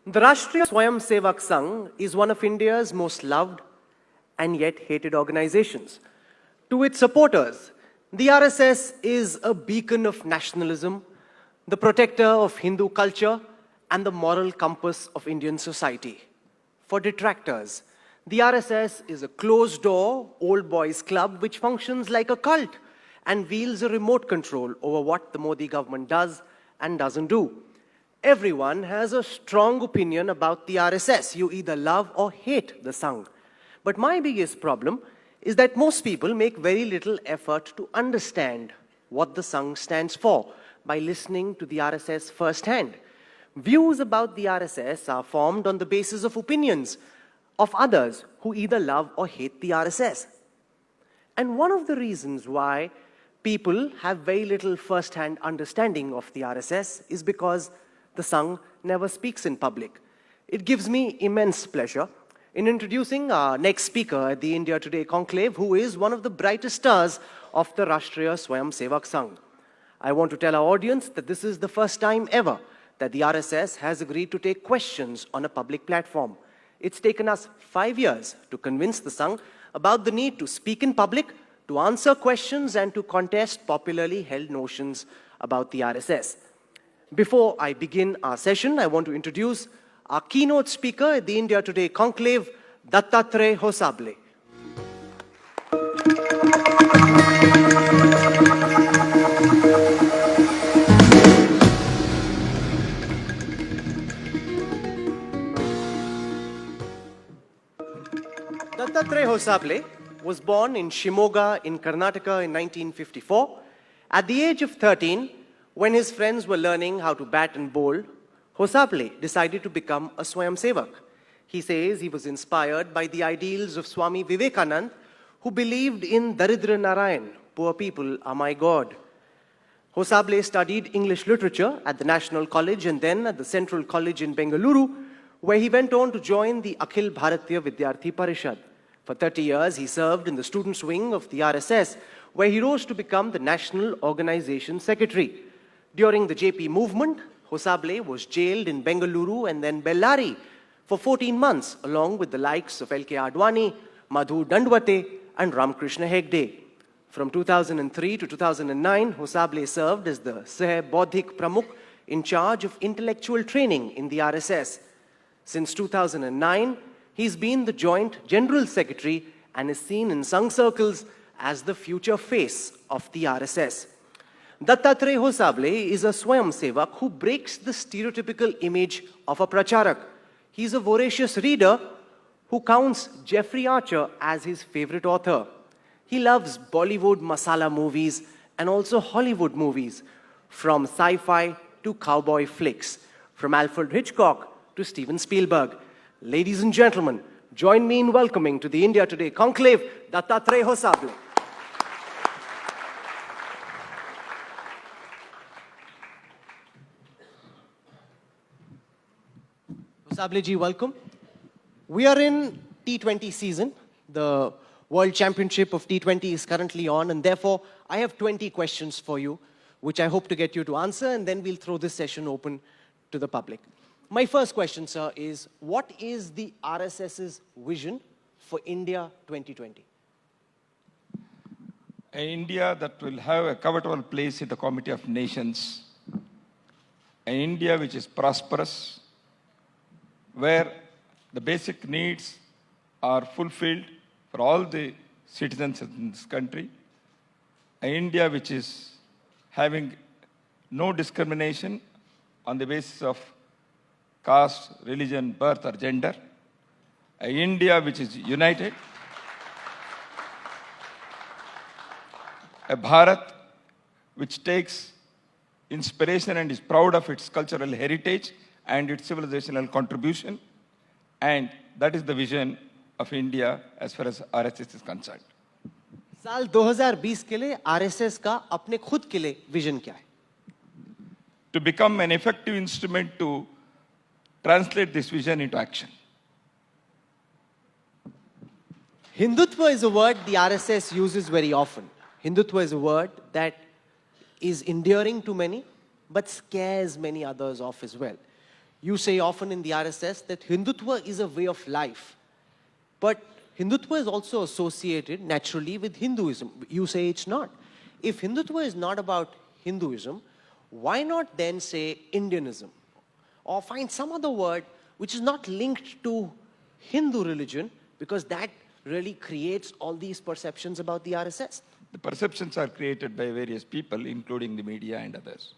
The Rashtriya Swayamsevak Sangh is one of India's most loved and yet hated organizations. To its supporters, the RSS is a beacon of nationalism, the protector of Hindu culture, and the moral compass of Indian society. For detractors, the RSS is a closed-door, old boys club which functions like a cult and wields a remote control over what the Modi government does and doesn't do. Everyone has a strong opinion about the RSS. You either love or hate the Sangh. But my biggest problem is that most people make very little effort to understand what the Sangh stands for by listening to the RSS firsthand. Views about the RSS are formed on the basis of opinions of others who either love or hate the RSS. And one of the reasons why people have very little first-hand understanding of the RSS is because the Sangh never speaks in public. It gives me immense pleasure in introducing our next speaker at the India Today Conclave, who is one of the brightest stars of the Rashtriya Swayamsevak Sangh. I want to tell our audience that this is the first time ever that the RSS has agreed to take questions on a public platform. It's taken us 5 years to convince the Sangh about the need to speak in public, to answer questions, and to contest popularly held notions about the RSS. Before I begin our session, I want to introduce our keynote speaker at the India Today Conclave, Dattatreya Hosable. Dattatreya Hosable was born in Shimoga in Karnataka in 1954. At the age of 13, when his friends were learning how to bat and bowl, Hosable decided to become a Swayamsevak. He says he was inspired by the ideals of Swami Vivekananda, who believed in Daridra Narayan, poor people are my God. Hosable studied English literature at the National College and then at the Central College in Bengaluru, where he went on to join the Akhil Bharatiya Vidyarthi Parishad. For 30 years, he served in the students' wing of the RSS, where he rose to become the National Organization Secretary. During the JP movement, Hosable was jailed in Bengaluru and then Bellary for 14 months, along with the likes of L.K. Advani, Madhu Dandwate, and Ramakrishna Hegde. From 2003 to 2009, Hosable served as the Sah Bodhik Pramukh in charge of intellectual training in the RSS. Since 2009, he's been the Joint General Secretary and is seen in Sangh circles as the future face of the RSS. Dattatreya Hosable is a Swayamsevak who breaks the stereotypical image of a pracharak. He's a voracious reader who counts Jeffrey Archer as his favorite author. He loves Bollywood masala movies and also Hollywood movies, from sci-fi to cowboy flicks, from Alfred Hitchcock to Steven Spielberg. Ladies and gentlemen, join me in welcoming to the India Today Conclave, Dattatreya Hosable. Hosable ji, welcome. We are in T20 season. The World Championship of T20 is currently on, and therefore I have 20 questions for you, which I hope to get you to answer, and then we'll throw this session open to the public. My first question, sir, is what is the RSS's vision for India 2020? An India that will have a covetable place in the Committee of Nations. An India which is prosperous, where the basic needs are fulfilled for all the citizens in this country. An India which is having no discrimination on the basis of caste, religion, birth, or gender. An India which is united. A Bharat which takes inspiration and is proud of its cultural heritage and its civilizational contribution. And that is the vision of India as far as RSS is concerned. साल 2020 के लिए RSS का अपने खुद के लिए vision क्या है? To become an effective instrument to translate this vision into action. Hindutva is a word the RSS uses very often. Hindutva is a word that is endearing to many, but scares many others off as well. You say often in the RSS that Hindutva is a way of life. But Hindutva is also associated naturally with Hinduism. You say it's not. If Hindutva is not about Hinduism, why not then say Indianism? Or find some other word which is not linked to Hindu religion, because that really creates all these perceptions about the RSS. The perceptions are created by various people, including the media and others.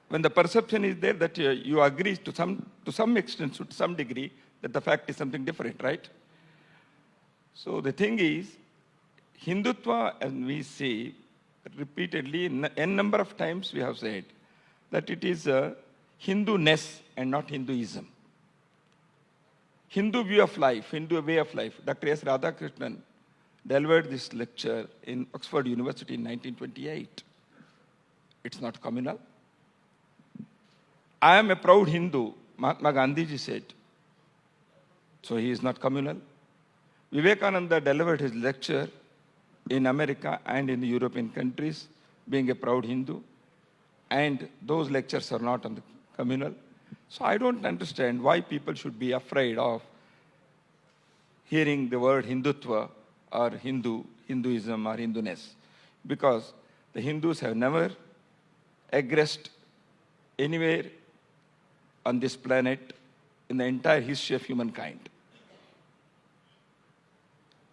When the perception is there that you agree to some extent, to some degree, that the fact is something different, right? So the thing is, Hindutva, as we say repeatedly, n number of times we have said that it is a Hindu-ness and not Hinduism. Hindu view of life, Hindu way of life. Dr. S. Radhakrishnan delivered this lecture in Oxford University in 1928. It's not communal. I am a proud Hindu, Mahatma Gandhiji said. So he is not communal. Vivekananda delivered his lecture in America and in the European countries, being a proud Hindu. And those lectures are not on the communal. So I don't understand why people should be afraid of hearing the word Hindutva or Hinduism or Hinduness. Because the Hindus have never aggressed anywhere on this planet in the entire history of humankind.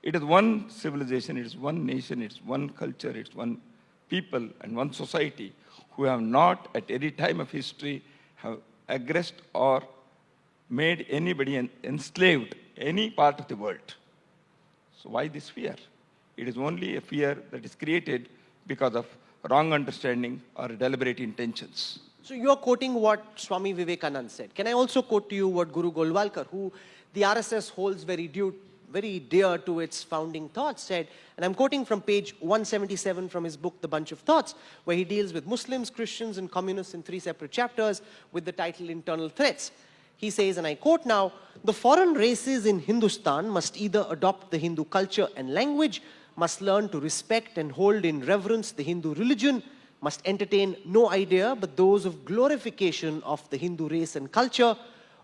It is one civilization, it is one nation, it's one culture, it's one people and one society who have not at any time of history have aggressed or made anybody enslaved any part of the world. So why this fear? It is only a fear that is created because of wrong understanding or deliberate intentions. So you're quoting what Swami Vivekananda said. Can I also quote to you what Guru Golwalkar, who the RSS holds very dear to its founding thoughts, said, and I'm quoting from page 177 from his book, The Bunch of Thoughts, where he deals with Muslims, Christians, and communists in 3 separate chapters with the title Internal Threats. He says, and I quote now, "The foreign races in Hindustan must either adopt the Hindu culture and language, must learn to respect and hold in reverence the Hindu religion, must entertain no idea but those of glorification of the Hindu race and culture,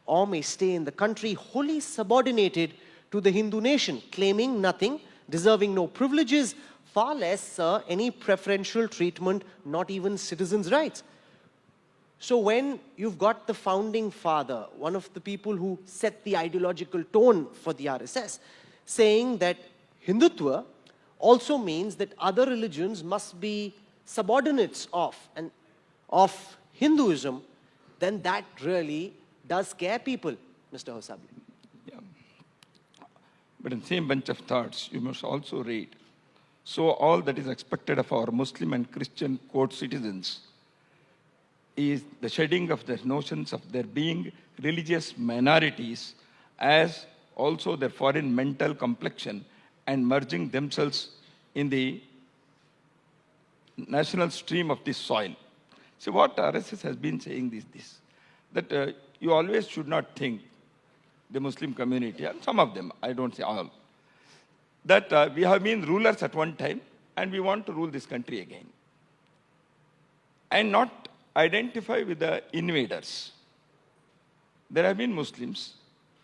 or may stay in the country wholly subordinated to the Hindu nation, claiming nothing, deserving no privileges, far less any preferential treatment, not even citizens' rights." So when you've got the founding father, one of the people who set the ideological tone for the RSS, saying that Hindutva also means that other religions must be subordinates of Hinduism, then that really does scare people, Mr. Hosabli. Yeah. But in the same bunch of thoughts, you must also read, "So all that is expected of our Muslim and Christian court citizens is the shedding of the notions of their being religious minorities, as also their foreign mental complexion, and merging themselves in the national stream of this soil." See, what RSS has been saying is this, that you always should not think, the Muslim community, and some of them, I don't say all, that we have been rulers at one time and we want to rule this country again. And not identify with the invaders. There have been Muslims,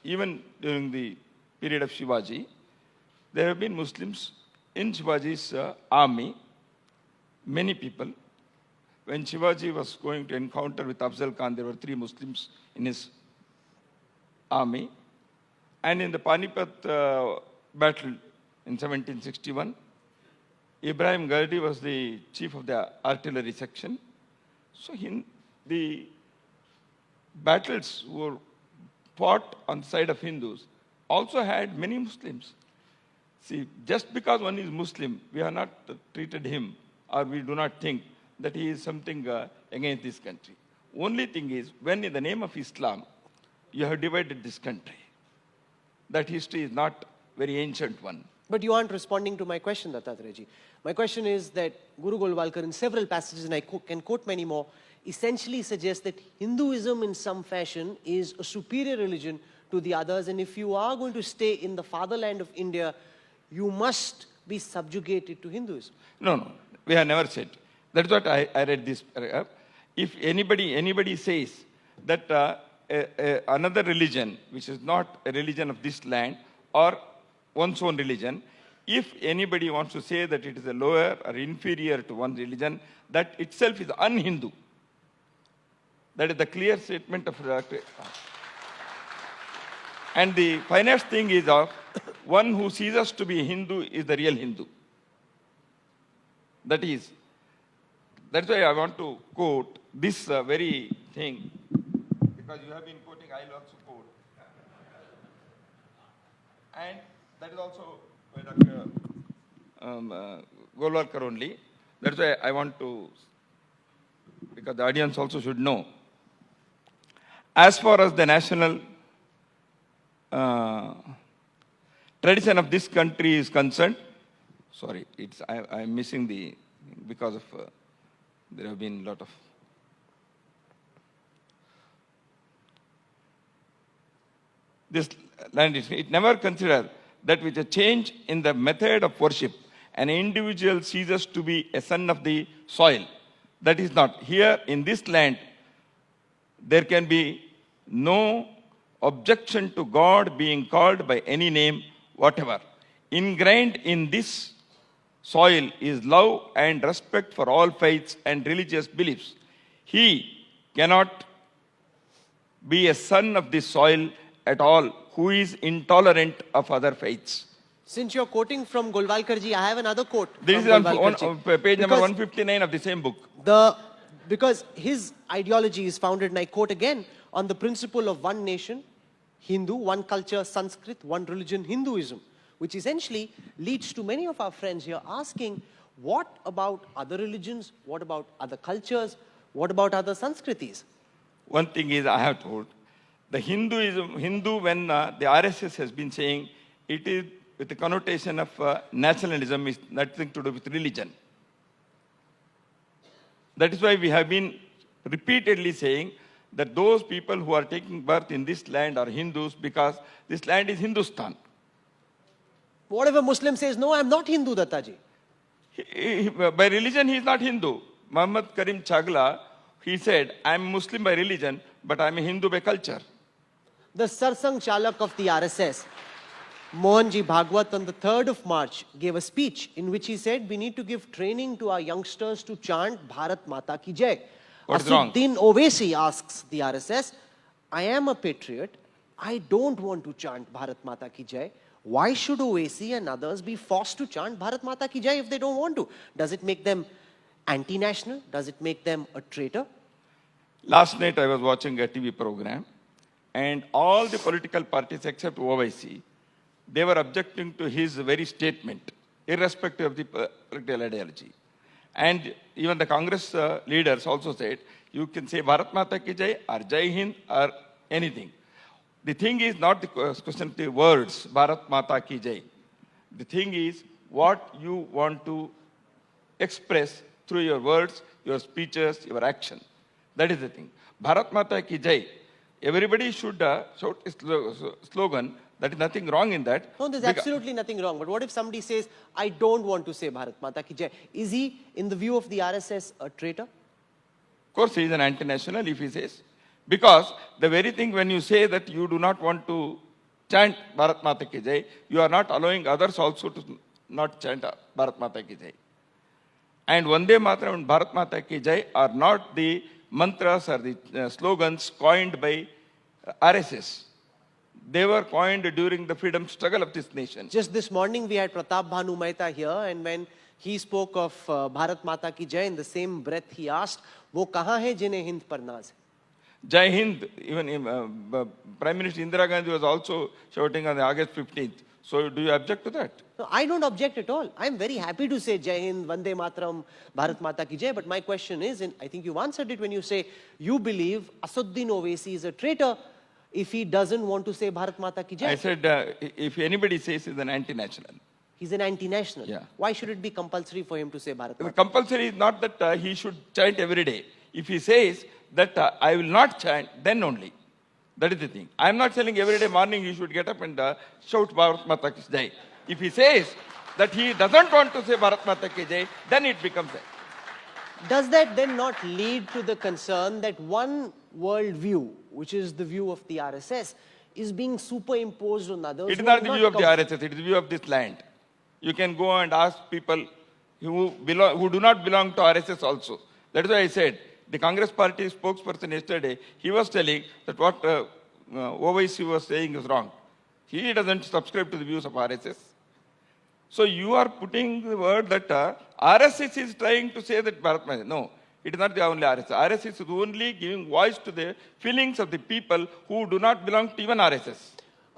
even during the period of Shivaji, there have been Muslims in Shivaji's army, many people. When Shivaji was going to encounter with Afzal Khan, there were 3 Muslims in his army. And in the Panipat battle in 1761, Ibrahim Gardi was the chief of the artillery section. So the battles were fought on the side of Hindus also had many Muslims. See, just because one is Muslim, we have not treated him, or we do not think that he is something against this country. Only thing is, when in the name of Islam, you have divided this country, that history is not very ancient one. But you aren't responding to my question, Dattatreyaji. My question is that Guru Golwalkar, in several passages, and I can quote many more, essentially suggests that Hinduism in some fashion is a superior religion to the others, and if you are going to stay in the fatherland of India, you must be subjugated to Hinduism. No, we have never said. That's what I read this paragraph. if anybody says that another religion, which is not a religion of this land or one's own religion, if anybody wants to say that it is a lower or inferior to one religion, that itself is un-Hindu. That is the clear statement of and the finest thing is of one who ceases to be Hindu is the real Hindu. That's why I want to quote this very thing, because you have been quoting, I'll also quote. And that is also by Dr. Golwalkar only. That's why I want to, because the audience also should know. As far as the national tradition of this country is concerned, sorry, I'm missing because of, there have been a lot of, this land, it never considered that with a change in the method of worship, an individual ceases to be a son of the soil. That is not. Here in this land, there can be no objection to God being called by any name whatever. Ingrained in this soil is love and respect for all faiths and religious beliefs. He cannot be a son of this soil at all who is intolerant of other faiths. Since you're quoting from Golwalkarji, I have another quote. This is on page number 159 of the same book. Because his ideology is founded, and I quote again, on the principle of one nation, Hindu, one culture, Sanskrit, one religion, Hinduism, which essentially leads to many of our friends here asking, what about other religions? What about other cultures? What about other Sanskritis? One thing is I have told, the Hindu, when the RSS has been saying, it is with the connotation of nationalism, is nothing to do with religion. That is why we have been repeatedly saying that those people who are taking birth in this land are Hindus because this land is Hindustan. What if a Muslim says, no, I'm not Hindu, Dattaji? By religion, he is not Hindu. Muhammad Karim Chagla, he said, I'm Muslim by religion, but I'm a Hindu by culture. The Sarsang Chalak of the RSS, Mohanji Bhagwat, on the 3rd of March, gave a speech in which he said, we need to give training to our youngsters to chant Bharat Mata Ki Jai. What's wrong? Asuddin Owaisi asks the RSS, I am a patriot. I don't want to chant Bharat Mata Ki Jai. Why should Owaisi and others be forced to chant Bharat Mata Ki Jai if they don't want to? Does it make them anti-national? Does it make them a traitor? Last night I was watching a TV program, and all the political parties except OIC, they were objecting to his very statement, irrespective of the political ideology. And even the Congress leaders also said, you can say Bharat Mata Ki Jai or Jai Hind or anything. The thing is not the question of the words, Bharat Mata Ki Jai. The thing is what you want to express through your words, your speeches, your action. That is the thing. Bharat Mata Ki Jai. Everybody should shout a slogan. That is nothing wrong in that. No, there's absolutely nothing wrong. But what if somebody says, I don't want to say Bharat Mata Ki Jai? Is he, in the view of the RSS, a traitor? Of course, he is an anti-national if he says. Because the very thing when you say that you do not want to chant Bharat Mata Ki Jai, you are not allowing others also to not chant Bharat Mata Ki Jai. And Vande Mataram and Bharat Mata Ki Jai are not the mantras or the slogans coined by RSS. They were coined during the freedom struggle of this nation. Just this morning we had Pratap Bhanu Mehta here, and when he spoke of Bharat Mata Ki Jai, in the same breath he asked, "Wo kahan hai jinhe Hind par naaz hai?" Jai Hind, even Prime Minister Indira Gandhi was also shouting on August 15th. So do you object to that? No, I don't object at all. I'm very happy to say Jai Hind, Vande Mataram, Bharat Mata Ki Jai. But my question is, and I think you've answered it when you say you believe Asuddin Owaisi is a traitor if he doesn't want to say Bharat Mata Ki Jai. I said, if anybody says he's an anti-national. He's an anti-national. Yeah. Why should it be compulsory for him to say Bharat The Mata? compulsory is not that he should chant every day. If he says that I will not chant, then only. That is the thing. I am not telling every day morning he should get up and shout Bharat Mata Ki Jai. If he says that he doesn't want to say Bharat Mata Ki Jai, then it becomes a Does that then not lead to the concern that one worldview, which is the view of the RSS, is being superimposed on others? It is who are not the view of the com- RSS, it is the view of this land. You can go and ask people who do not belong to RSS also. That is why I said, the Congress party spokesperson yesterday, he was telling that what OIC was saying is wrong. He doesn't subscribe to the views of RSS. So you are putting the word that RSS is trying to say that Bharat Mata. No, it is not the only RSS. RSS is only giving voice to the feelings of the people who do not belong to even RSS.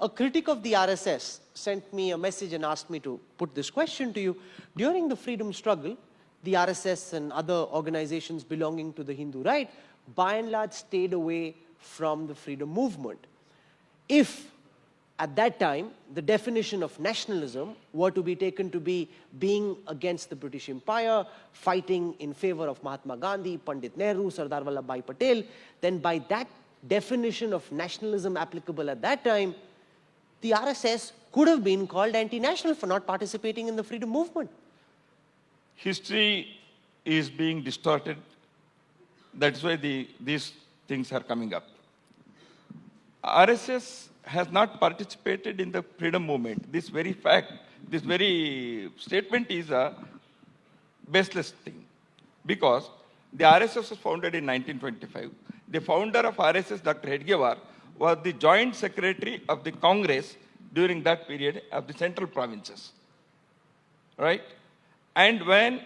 A critic of the RSS sent me a message and asked me to put this question to you. During the freedom struggle, the RSS and other organizations belonging to the Hindu right, by and large, stayed away from the freedom movement. If at that time, the definition of nationalism were to be taken to be being against the British Empire, fighting in favor of Mahatma Gandhi, Pandit Nehru, Sardar Vallabhbhai Patel, then by that definition of nationalism applicable at that time, the RSS could have been called anti-national for not participating in the freedom movement. History is being distorted. That's why these things are coming up. RSS has not participated in the freedom movement. This very fact, this very statement is a baseless thing. Because the RSS was founded in 1925. The founder of RSS, Dr. Hedgewar, was the joint secretary of the Congress during that period of the central provinces. Right? And when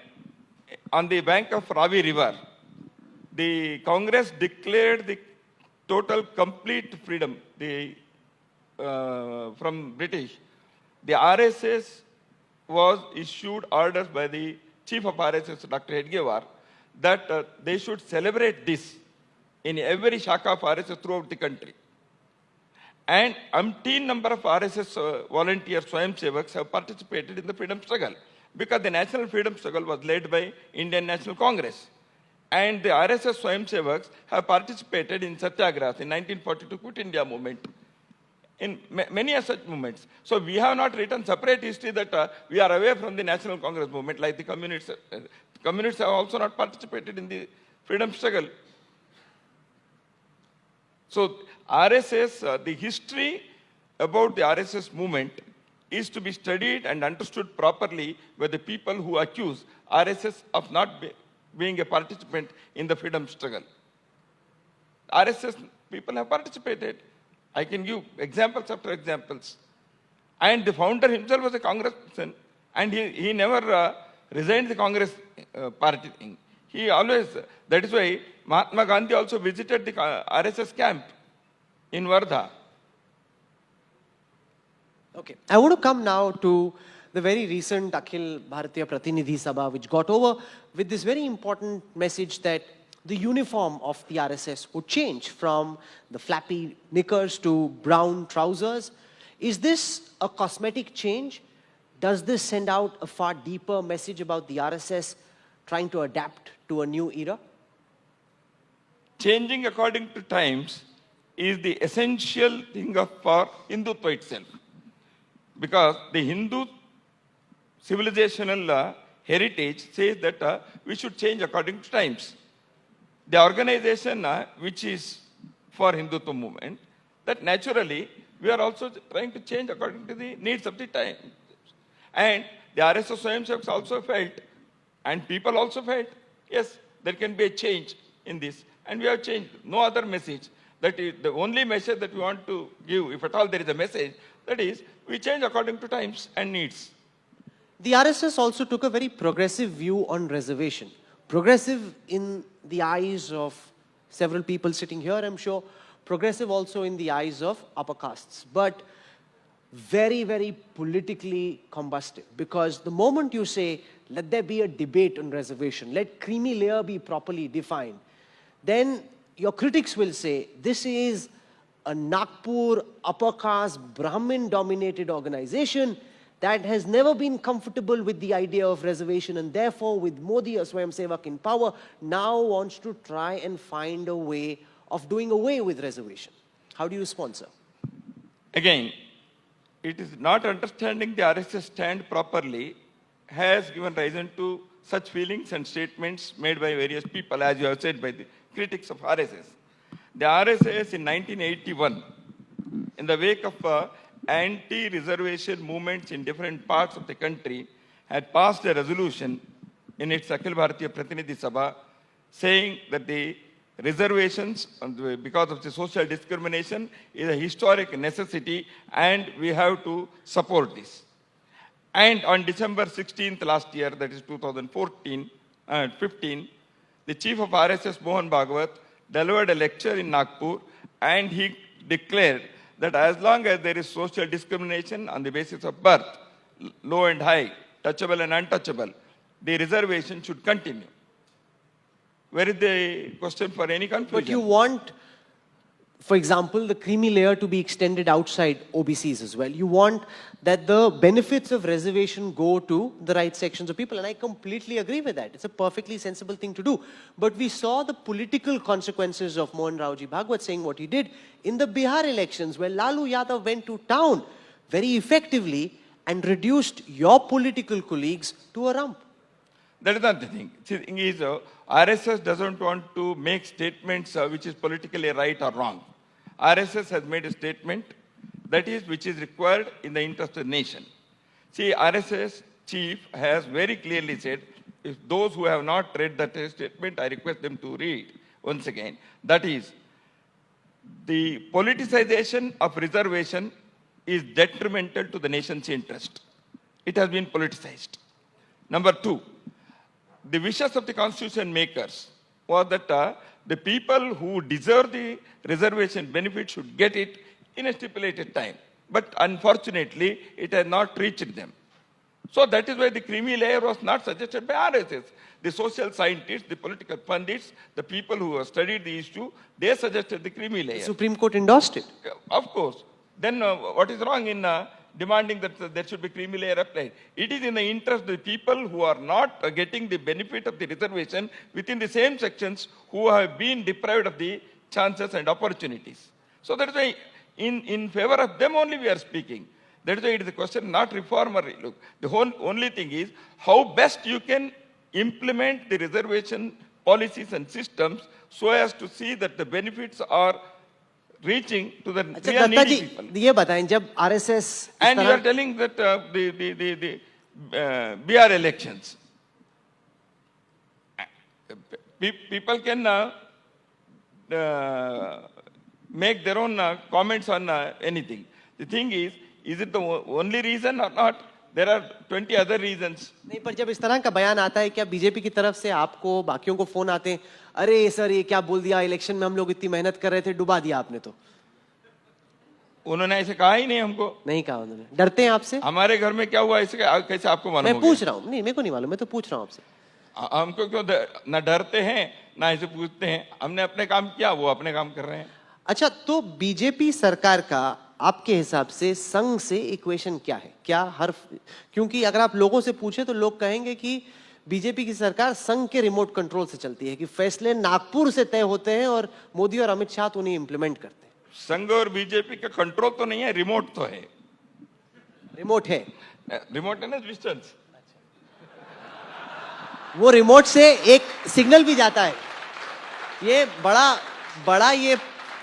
on the bank of Ravi River, the Congress declared the total complete freedom from British, the RSS was issued orders by the chief of RSS, Dr. Hedgewar, that they should celebrate this in every shaka of RSS throughout the country. And umpteen number of RSS volunteers, Swayamsevaks, have participated in the freedom struggle because the national freedom struggle was led by Indian National Congress. And the RSS Swayamsevaks have participated in satyagrahas in 1942 Quit India movement, in many such movements. So we have not written separate history that we are away from the National Congress movement like the communists. Communists have also not participated in the freedom struggle. So RSS, the history about the RSS movement is to be studied and understood properly by the people who accuse RSS of not being a participant in the freedom struggle. RSS people have participated. I can give examples after examples. And the founder himself was a congressman, and he never resigned the Congress party thing. He always, that is why Mahatma Gandhi also visited the RSS camp in Wardha. Okay. I want to come now to the very recent Akhil Bharatiya Pratinidhi Sabha, which got over with this very important message that the uniform of the RSS would change from the flappy knickers to brown trousers. Is this a cosmetic change? Does this send out a far deeper message about the RSS trying to adapt to a new era? Changing according to times is the essential thing for Hindutva itself. Because the Hindu civilizational heritage says that we should change according to times. The organization which is for Hindutva movement, that naturally we are also trying to change according to the needs of the time. And the RSS Swayamsevaks also felt, and people also felt, yes, there can be a change in this. And we have changed. No other message. That is the only message that we want to give, if at all there is a message, that is, we change according to times and needs. The RSS also took a very progressive view on reservation. Progressive in the eyes of several people sitting here, I'm sure. Progressive also in the eyes of upper castes. But very, very politically combustive. Because the moment you say, let there be a debate on reservation, let creamy layer be properly defined, then your critics will say, this is a Nagpur upper caste Brahmin dominated organization that has never been comfortable with the idea of reservation, and therefore with Modi, a Swayamsevak in power, now wants to try and find a way of doing away with reservation. How do you respond, sir? Again, it is not understanding the RSS stand properly has given reason to such feelings and statements made by various people, as you have said, by the critics of RSS. The RSS in 1981, in the wake of anti-reservation movements in different parts of the country, had passed a resolution in its Akhil Bharatiya Pratinidhi Sabha saying that the reservations, because of the social discrimination, is a historic necessity and we have to support this. And on December 16th last year, that is 2014 and 15, the chief of RSS, Mohan Bhagwat, delivered a lecture in Nagpur and he declared that as long as there is social discrimination on the basis of birth, low and high, touchable and untouchable, the reservation should continue. Where is the question for any conclusion? But you want, for example, the creamy layer to be extended outside OBCs as well. You want that the benefits of reservation go to the right sections of people. And I completely agree with that. It's a perfectly sensible thing to do. But we saw the political consequences of Mohan Raoji Bhagwat saying what he did in the Bihar elections, where Lalu Yadav went to town very effectively and reduced your political colleagues to a rump. That is not the thing. See, the thing is, RSS doesn't want to make statements which is politically right or wrong. RSS has made a statement that is which is required in the interest of the nation. See, RSS chief has very clearly said, if those who have not read that statement, I request them to read once again. That is, the politicization of reservation is detrimental to the nation's interest. It has been politicized. Number two, the wishes of the constitution makers was that the people who deserve the reservation benefit should get it in a stipulated time. But unfortunately, it has not reached them. So that is why the creamy layer was not suggested by RSS. The social scientists, the political pundits, the people who have studied the issue, they suggested the creamy layer. The Supreme Court endorsed it. Of course. Then what is wrong in demanding that there should be creamy layer applied? It is in the interest of the people who are not getting the benefit of the reservation within the same sections who have been deprived of the chances and opportunities. So that is why in favor of them only we are speaking. That is why it is a question not reform or look. The whole only thing is how best you can implement the reservation policies and systems so as to see that the benefits are reaching to the अच्छा real Dutta needy जी people. ये बताएं जब RSS And you are telling that the BR elections, people can make their own comments on anything. The thing is it the only reason or not? There are 20 other reasons. नहीं पर जब इस तरह का बयान आता है क्या बीजेपी की तरफ से आपको बाकियों को फोन आते हैं अरे सर ये क्या बोल दिया इलेक्शन में हम लोग इतनी मेहनत कर रहे थे डुबा दिया आपने तो उन्होंने ऐसे कहा ही नहीं हमको नहीं कहा उन्होंने डरते हैं आपसे हमारे घर में क्या हुआ ऐसे कैसे आपको मालूम मैं हो गया? पूछ रहा हूँ नहीं मेरे को नहीं मालूम मैं तो पूछ रहा हूँ आपसे हमको क्यों ना डरते हैं ना ऐसे पूछते हैं हमने अपने काम किया वो अपने काम कर रहे हैं अच्छा तो बीजेपी सरकार का आपके हिसाब से संघ से इक्वेशन क्या है क्या हर क्योंकि अगर आप लोगों से पूछे तो लोग कहेंगे कि बीजेपी की सरकार संघ के रिमोट कंट्रोल से चलती है कि फैसले नागपुर से तय होते हैं और मोदी और अमित शाह तो उन्हें इंप्लीमेंट करते हैं संघ और बीजेपी का कंट्रोल तो नहीं है रिमोट तो है रिमोट है रिमोट है ना डिस्टेंस वो रिमोट से एक सिग्नल भी जाता है ये बड़ा ये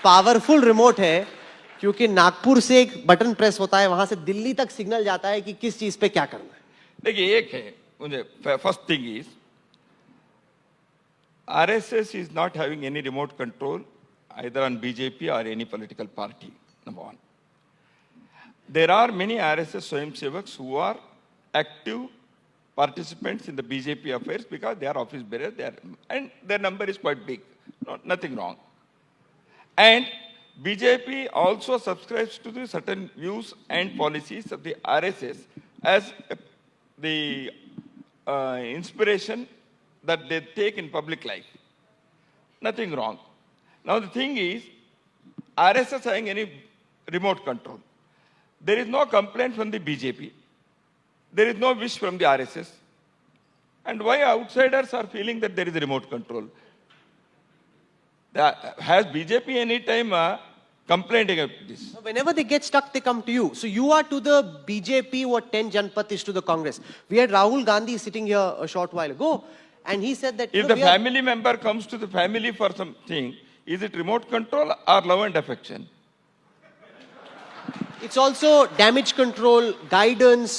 पावरफुल रिमोट है क्योंकि नागपुर से एक बटन प्रेस होता है वहां से दिल्ली तक सिग्नल जाता है कि किस चीज पे क्या करना है देखिए एक है मुझे first thing is RSS is not having any remote control either on BJP or any political party, number one. There are many RSS Swayamsevaks who are active participants in the BJP affairs because they are office bearers, and their number is quite big, nothing wrong. And BJP also subscribes to the certain views and policies of the RSS as the inspiration that they take in public life. Nothing wrong. Now the thing is, RSS having any remote control. There is no complaint from the BJP. There is no wish from the RSS. And why outsiders are feeling that there is a remote control? Has BJP any time complaining about this. Whenever they get stuck, they come to you. So you are to the BJP what 10 Janpath is to the Congress. We had Rahul Gandhi sitting here a short while ago, and he said that... If the family member comes to the family for something, is it remote control or love and affection? It's also damage control, guidance,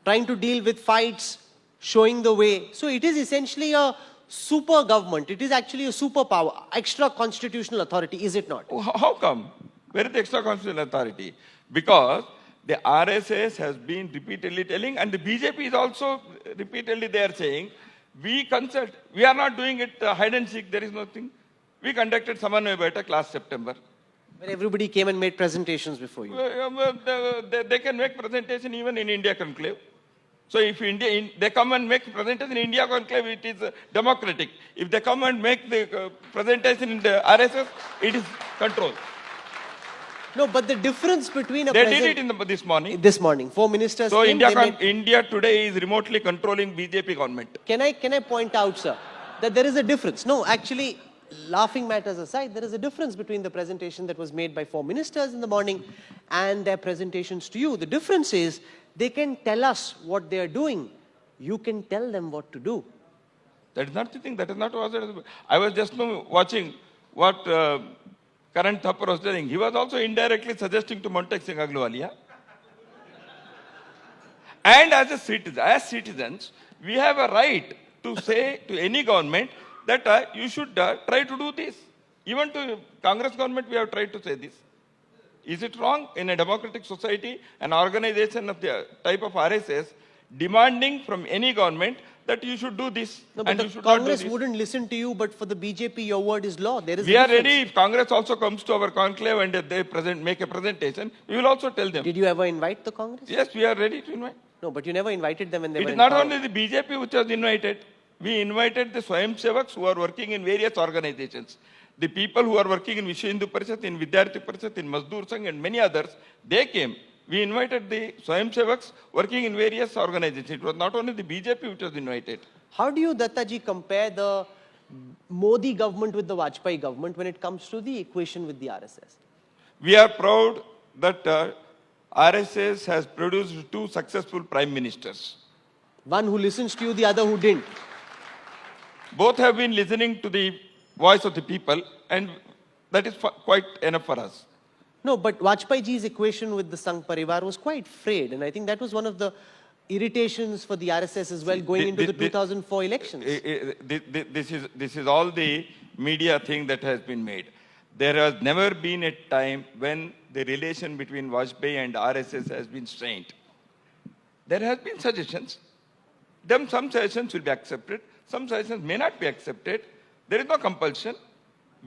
trying to deal with fights, showing the way. So it is essentially a super government. It is actually a superpower, extra constitutional authority, is it not? How come? Where is the extra constitutional authority? Because the RSS has been repeatedly telling, and the BJP is also repeatedly they are saying, we consult, we are not doing it hide and seek, there is nothing. We conducted Samanvaya Baitak last September. Where everybody came and made presentations before you. They can make presentation even in India conclave. So if they come and make presentation in India conclave, it is democratic. If they come and make the presentation in the RSS, it is control. No, but the difference between a They did it this morning. This morning, 4 ministers. So came, India today is remotely controlling BJP government. Can I point out, sir, that there is a difference? No, actually, laughing matters aside, there is a difference between the presentation that was made by 4 ministers in the morning and their presentations to you. The difference is they can tell us what they are doing. You can tell them what to do. That is not the thing. That is not what I was just watching what Karan Thapar was telling. He was also indirectly suggesting to Montek Singh Ahluwalia. And as citizens, we have a right to say to any government that you should try to do this. Even to Congress government, we have tried to say this. Is it wrong in a democratic society, an organization of the type of RSS demanding from any government that you should do this No, and but you the should Congress not do this? wouldn't listen to you, but for the BJP, your word is law. There is We a are difference. ready. If Congress also comes to our conclave and they make a presentation, we will also tell them. Did you ever invite the Congress? Yes, we are ready to invite. No, but you never invited them when they It were is in not power. only the BJP which was invited. We invited the Swayam Sevaks who are working in various organizations. The people who are working in Vishwa Hindu Parishad, in Vidyarthi Parishad, in Mazdoor Sangh and many others, they came. We invited the Swayam Sevaks working in various organizations. It was not only the BJP which was invited. How do you, Dattaji, compare the Modi government with the Vajpayee government when it comes to the equation with the RSS? We are proud that RSS has produced 2 successful prime ministers. One who listens to you, the other who didn't. Both have been listening to the voice of the people, and that is quite enough for us. No, but Vajpayee ji's equation with the Sangh Parivar was quite frayed, and I think that was one of the irritations for the RSS as well going into the 2004 elections. This is all the media thing that has been made. There has never been a time when the relation between Vajpayee and RSS has been strained. There has been suggestions. Some suggestions will be accepted. Some suggestions may not be accepted. There is no compulsion.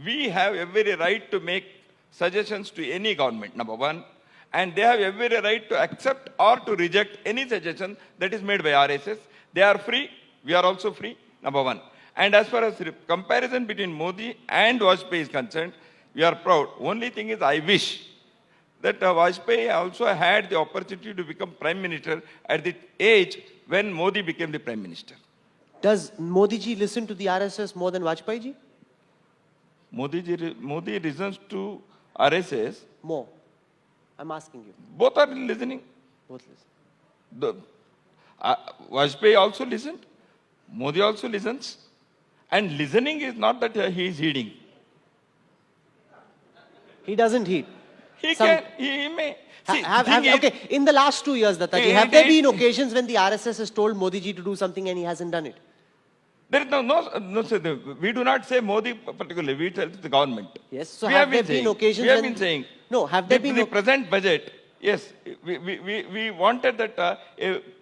We have every right to make suggestions to any government, number one. And they have every right to accept or to reject any suggestion that is made by RSS. They are free. We are also free, number one. And as far as the comparison between Modi and Vajpayee is concerned, we are proud. Only thing is, I wish that Vajpayee also had the opportunity to become Prime Minister at the age when Modi became the Prime Minister. Does Modi ji listen to the RSS more than Vajpayee ji? Modi listens to RSS. More. I'm asking you. Both are listening. Both listen. Vajpayee also listened. Modi also listens. And listening is not that he is heeding. He doesn't heed. He may. See, Okay, in the last 2 years, Dattaji, have there been occasions when the RSS has told Modi ji to do something and he hasn't done it? There is no, sir, we do not say Modi particularly, we tell the government. Yes, so we have there been occasions we have when... been saying. No, have there the, been... The present budget, yes, we wanted that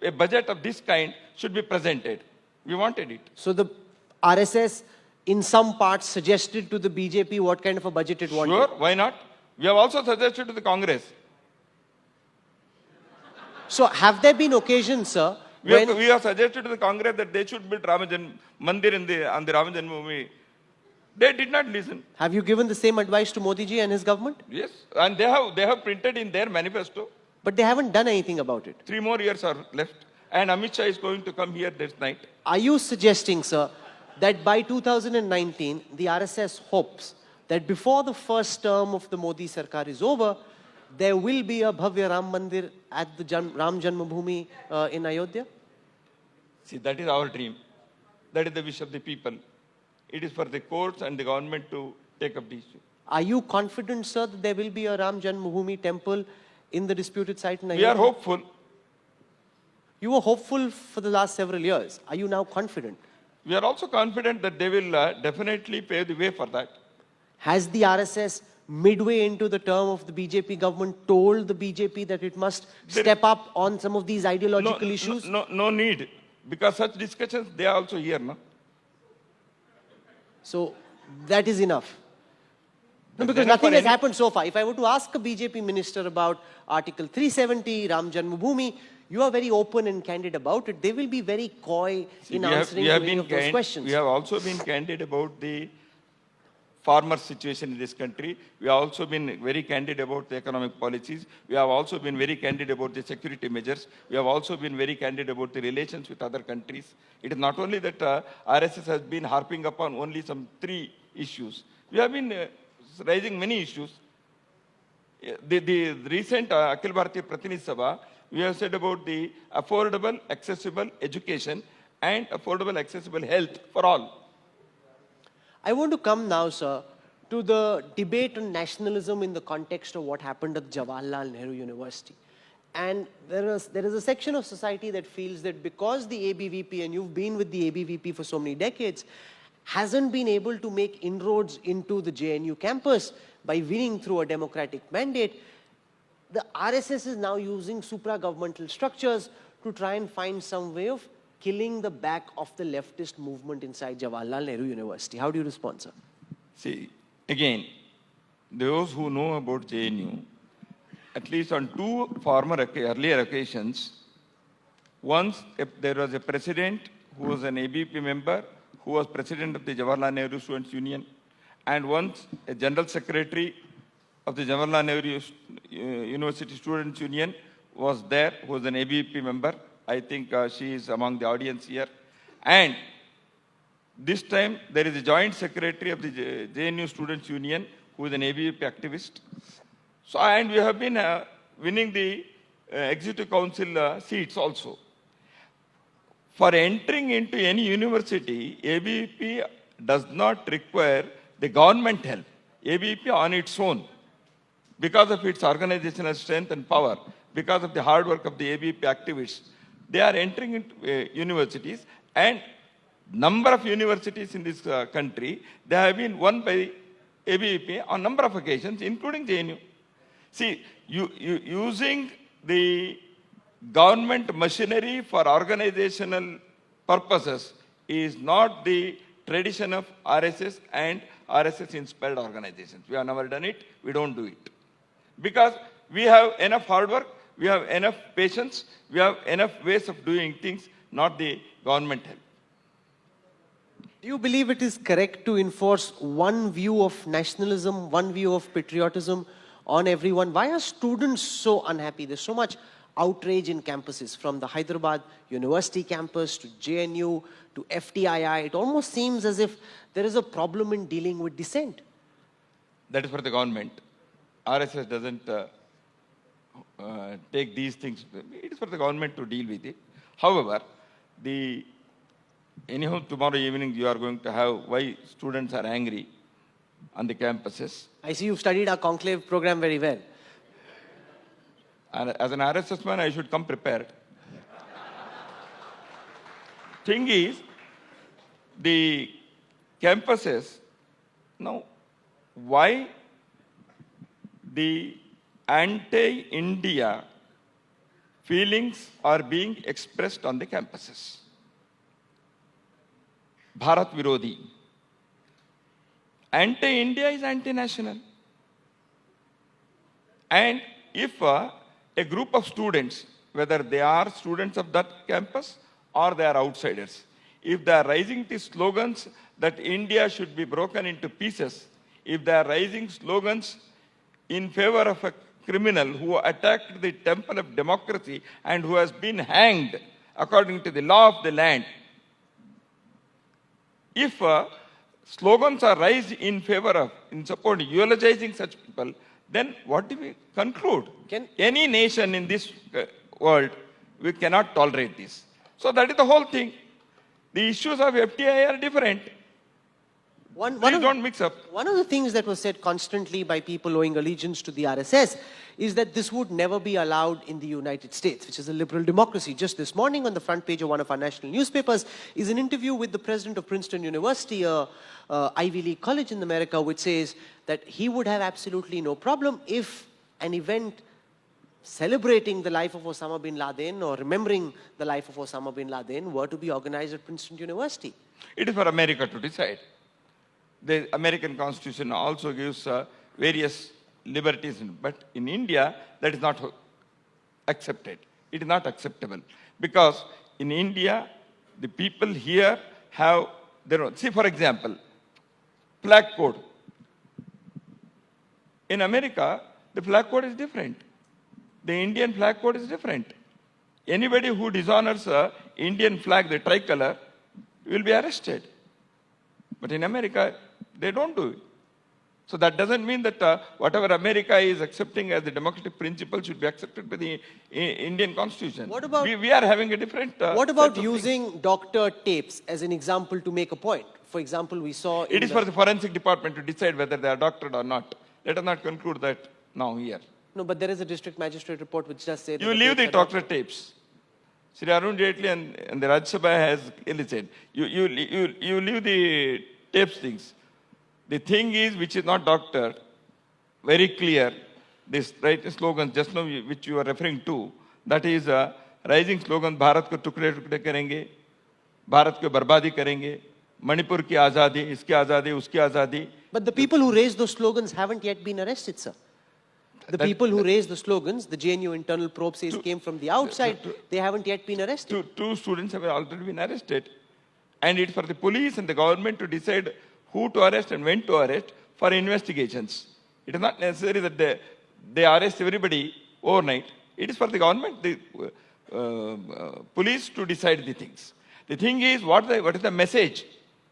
a budget of this kind should be presented. We wanted it. So the RSS in some parts suggested to the BJP what kind of a budget it wanted. Sure, why not? We have also suggested to the Congress. So have there been occasions, sir, We have suggested to the Congress that they should build Mandir on the Ram Janmabhoomi. They did not listen. Have you given the same advice to Modi ji and his government? Yes, and they have printed in their manifesto. But they haven't done anything about it. 3 more years are left. And Amit Shah is going to come here this night. Are you suggesting, sir, that by 2019, the RSS hopes that before the first term of the Modi Sarkar is over, there will be a Bhavya Ram Mandir at the Ram Janmabhoomi in Ayodhya? See, that is our dream. That is the wish of the people. It is for the courts and the government to take up the issue. Are you confident, sir, that there will be a Ram Janmabhoomi temple in the disputed site in We Ayodhya? are hopeful. You were hopeful for the last several years. Are you now confident? We are also confident that they will definitely pave the way for that. Has the RSS, midway into the term of the BJP government, told the BJP that it must step up on some of these ideological issues? No need. Because such discussions, they are also here, no? So that is enough. No, But because enough nothing for has any- happened so far. If I were to ask a BJP minister about Article 370, Ram Janmabhoomi, you are very open and candid about it. They will be very coy in answering to any of those questions. We have also been candid about the farmer situation in this country. We have also been very candid about the economic policies. We have also been very candid about the security measures. We have also been very candid about the relations with other countries. It is not only that RSS has been harping upon only some 3 issues. We have been raising many issues. The recent Akhil Bharatiya Pratinidhi Sabha, we have said about the affordable, accessible education and affordable, accessible health for all. I want to come now, sir, to the debate on nationalism in the context of what happened at Jawaharlal Nehru University. And there is a section of society that feels that because the ABVP, and you've been with the ABVP for so many decades, hasn't been able to make inroads into the JNU campus by winning through a democratic mandate, the RSS is now using supra-governmental structures to try and find some way of killing the back of the leftist movement inside Jawaharlal Nehru University. How do you respond, sir? See, again, those who know about JNU, at least on 2 earlier occasions, once there was a president who was an ABP member, who was president of the Jawaharlal Nehru Students' Union, and once a general secretary of the Jawaharlal Nehru University Students' Union was there, who was an ABP member. I think she is among the audience here. And this time, there is a joint secretary of the JNU Students' Union, who is an ABP activist. So, and we have been winning the executive council seats also. For entering into any university, ABP does not require the government help. ABP on its own, because of its organizational strength and power, because of the hard work of the ABP activists, they are entering into universities, and number of universities in this country, they have been won by ABP on number of occasions, including JNU. See, using the government machinery for organizational purposes is not the tradition of RSS and RSS-inspired organizations. We have never done it. We don't do it. Because we have enough hard work, we have enough patience, we have enough ways of doing things, not the government help. Do you believe it is correct to enforce one view of nationalism, one view of patriotism on everyone? Why are students so unhappy? There's so much outrage in campuses, from the Hyderabad University campus to JNU to FTII. It almost seems as if there is a problem in dealing with dissent. That is for the government. RSS doesn't take these things. It is for the government to deal with it. However, anyhow, tomorrow evening you are going to have why students are angry on the campuses. I see you've studied our conclave program very well. And as an RSS man, I should come prepared. Thing is, the campuses, now, why the anti-India feelings are being expressed on the campuses? Bharat Virodi. Anti-India is anti-national. And if a group of students, whether they are students of that campus or they are outsiders, if they are raising the slogans that India should be broken into pieces, if they are raising slogans in favor of a criminal who attacked the temple of democracy and who has been hanged according to the law of the land, if slogans are raised in favor of, in support, eulogizing such people, then what do we conclude? Any nation in this world, we cannot tolerate this. So that is the whole thing. The issues of FTI are different. Please don't mix up. One of the things that was said constantly by people owing allegiance to the RSS is that this would never be allowed in the United States, which is a liberal democracy. Just this morning on the front page of one of our national newspapers is an interview with the president of Princeton University, a Ivy League college in America, which says that he would have absolutely no problem if an event celebrating the life of Osama bin Laden or remembering the life of Osama bin Laden were to be organized at Princeton University. It is for America to decide. The American Constitution also gives various liberties, but in India, that is not accepted. It is not acceptable. Because in India, the people here have their own. See, for example, flag code. In America, the flag code is different. The Indian flag code is different. Anybody who dishonors the Indian flag, the tricolor, will be arrested. But in America, they don't do it. So that doesn't mean that whatever America is accepting as the democratic principle should be accepted by the Indian Constitution. What about, we are having a different. What about using doctor tapes as an example to make a point? For example, we saw. It is for the forensic department to decide whether they are doctored or not. Let us not conclude that now here. No, but there is a district magistrate report which just says. You leave the doctor tapes. Sri Arun Jaitley and the Rajya Sabha has elicited. You leave the tapes things. The thing is, which is not doctor, very clear, this right slogan just now which you are referring to, that is a rising slogan, Bharat ko tukde tukde karenge, Bharat ko barbadi karenge, Manipur ki azadi, iski azadi, uski azadi. But the people who raised those slogans haven't yet been arrested, sir. The people who raised the slogans, the JNU internal probe says came from the outside, they haven't yet been arrested. Two students have already been arrested. And it's for the police and the government to decide who to arrest and when to arrest for investigations. It is not necessary that they arrest everybody overnight. It is for the government, the police to decide the things. The thing is, what is the message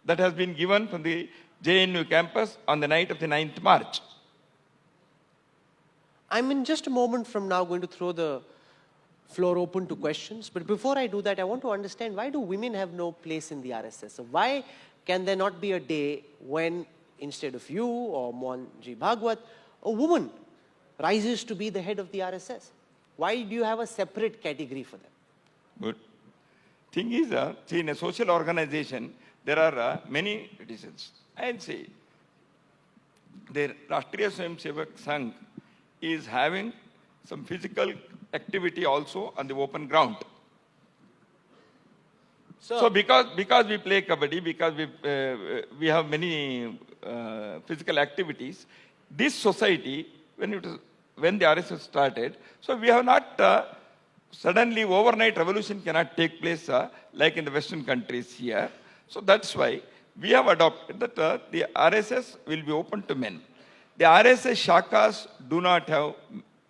that has been given from the JNU campus on the night of the 9th March? I'm in just a moment from now going to throw the floor open to questions. But before I do that, I want to understand, why do women have no place in the RSS? So why can there not be a day when, instead of you or Mohanji Bhagwat, a woman rises to be the head of the RSS? Why do you have a separate category for them? Good. Thing is, see, in a social organization, there are many reasons. I'll say, the Rashtriya Swayamsevak Sangh is having some physical activity also on the open ground. So because we play kabaddi, because we have many physical activities, this society, when the RSS started, so we have not suddenly overnight revolution cannot take place like in the Western countries here. So that's why we have adopted that the RSS will be open to men. The RSS shakas do not have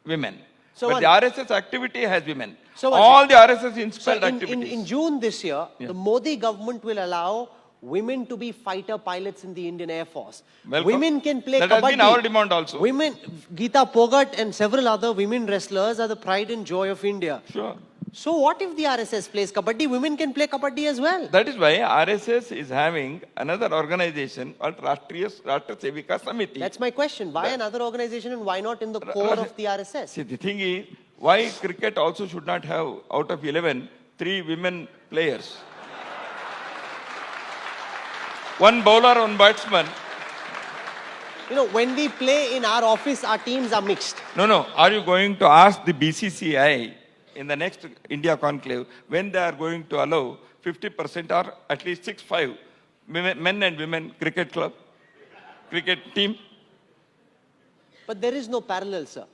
women. So but the RSS activity has women. So all the RSS inspired activities. In June this year, the Modi government will allow women to be fighter pilots in the Indian Air Force. Welcome. Women can play kabaddi. That has been our demand also. Women, Geeta Phogat and several other women wrestlers are the pride and joy of India. Sure. So what if the RSS plays kabaddi? Women can play kabaddi as well. That is why RSS is having another organization called Rashtriya Sevika Samiti. That's my question. Why another organization and why not in the core of the RSS? See, the thing is, why cricket also should not have, out of 11, 3 women players? One bowler, one batsman. You know, when we play in our office, our teams are mixed. No. Are you going to ask the BCCI in the next India conclave when they are going to allow 50% or at least 6-5 men and women cricket club, cricket team? But there is no parallel, sir.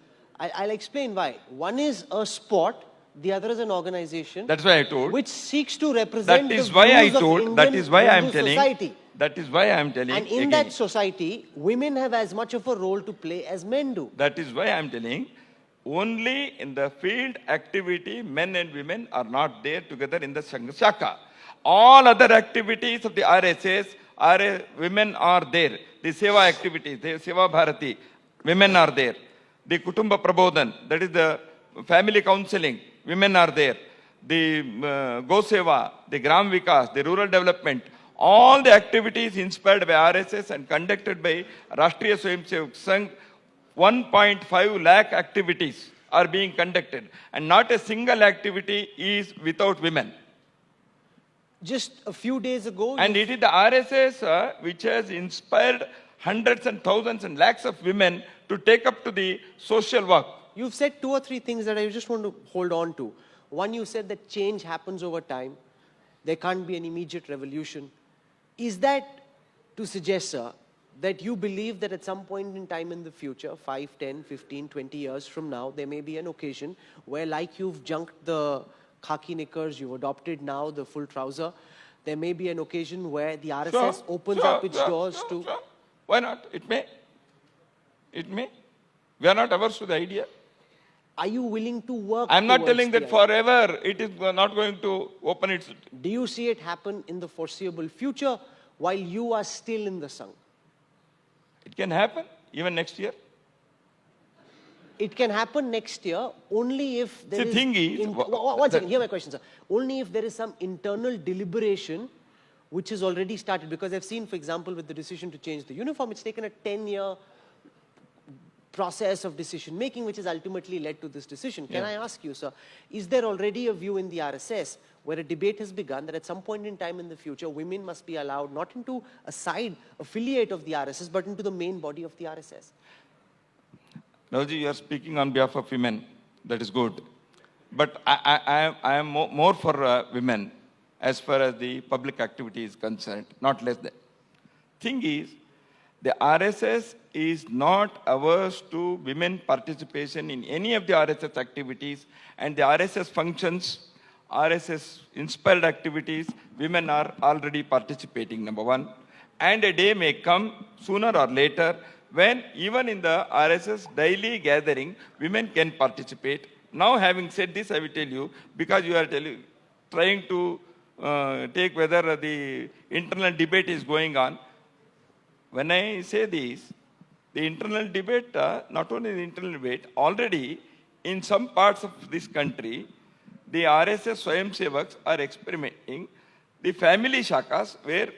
I'll explain why. One is a sport, the other is an organization. That's why I told. Which seeks to represent that is the why I views of told. Indian That is why I am Hindu telling. society. That is why I am telling. And in again, that society, women have as much of a role to play as men do. That is why I am telling. Only in the field activity, men and women are not there together in the Sangha Shaka. All other activities of the RSS women are there. The Seva activities, the Seva Bharati, women are there. The Kutumba Prabodhan, that is the family counseling, women are there. The Go Seva, the Gram Vikas, the rural development, all the activities inspired by RSS and conducted by Rashtriya Swayamsevak Sangh, 1.5 lakh activities are being conducted, and not a single activity is without women. Just a few days ago, And it is the RSS which has inspired hundreds and thousands and lakhs of women to take up to the social work. you've said two or three things that I just want to hold on to. One, you said that change happens over time. There can't be an immediate revolution. Is that to suggest, sir, that you believe that at some point in time in the future, 5, 10, 15, 20 years from now, there may be an occasion where, like you've junked the khaki knickers, you've adopted now the full trouser, there may be an occasion where the RSS opens up its doors to... Sure. Why not? It may. It may. We are not averse to the idea. Are you willing to work I'm not towards telling the that idea? forever it is not going to open its... Do you see it happen in the foreseeable future while you are still in the Sangh? It can happen even next year. It can happen next year only if there The is... thing is- One second, hear my question, sir. Only if there is some internal deliberation which has already started. Because I've seen, for example, with the decision to change the uniform, it's taken a 10-year process of decision making which has ultimately led to this decision. Can I ask you, sir, is there already a view in the RSS where a debate has begun that at some point in time in the future, women must be allowed not into a side affiliate of the RSS, but into the main body of the RSS? Navji, you are speaking on behalf of women. That is good. But I am more for women as far as the public activity is concerned, not less than. Thing is, the RSS is not averse to women participation in any of the RSS activities, and the RSS functions, RSS inspired activities, women are already participating, number one. And a day may come sooner or later when even in the RSS daily gathering, women can participate. Now, having said this, I will tell you, because you are trying to take whether the internal debate is going on. When I say this, the internal debate, not only the internal debate, already in some parts of this country, the RSS Swayamsevaks are experimenting the family shakas where